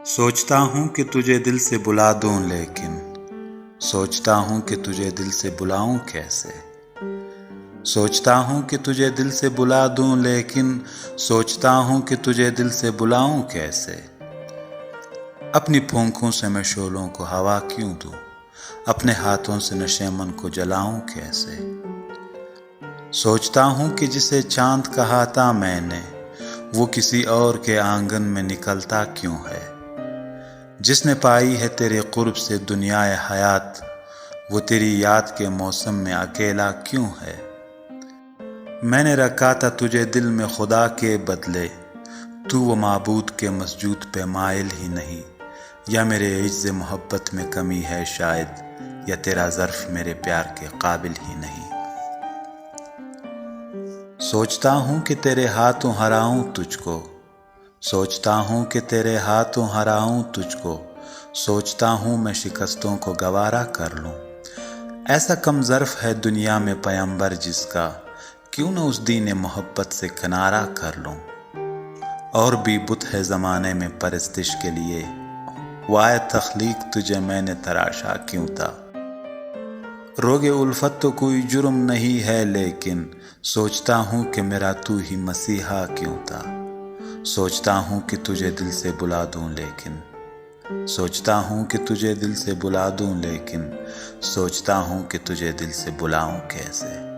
سوچتا ہوں کہ تجھے دل سے بلا دوں لیکن سوچتا ہوں کہ تجھے دل سے بلاؤں کیسے۔ سوچتا ہوں کہ تجھے دل سے بلا دوں لیکن سوچتا ہوں کہ تجھے دل سے بلاؤں کیسے۔ اپنی پھونکوں سے میں شعلوں کو ہوا کیوں دوں، اپنے ہاتھوں سے نشے من کو جلاؤں کیسے۔ سوچتا ہوں کہ جسے چاند کہا تھا میں نے، وہ کسی اور کے آنگن میں نکلتا کیوں ہے۔ جس نے پائی ہے تیرے قرب سے دنیا حیات، وہ تیری یاد کے موسم میں اکیلا کیوں ہے۔ میں نے رکھا تھا تجھے دل میں خدا کے بدلے، تو وہ معبود کے مسجود پہ مائل ہی نہیں۔ یا میرے عجز محبت میں کمی ہے شاید، یا تیرا ظرف میرے پیار کے قابل ہی نہیں۔ سوچتا ہوں کہ تیرے ہاتھوں ہراؤں تجھ کو، سوچتا ہوں کہ تیرے ہاتھوں ہراؤں تجھ کو، سوچتا ہوں میں شکستوں کو گوارا کر لوں۔ ایسا کم ظرف ہے دنیا میں پیمبر جس کا، کیوں نہ اس دین محبت سے کنارہ کر لوں۔ اور بھی بت ہے زمانے میں پرستش کے لیے، وائے تخلیق تجھے میں نے تراشا کیوں تھا۔ روگ الفت تو کوئی جرم نہیں ہے لیکن سوچتا ہوں کہ میرا تو ہی مسیحا کیوں تھا۔ سوچتا ہوں کہ تجھے دل سے بلا دوں لیکن سوچتا ہوں کہ تجھے دل سے بلا دوں لیکن سوچتا ہوں کہ تجھے دل سے بلاؤں کیسے۔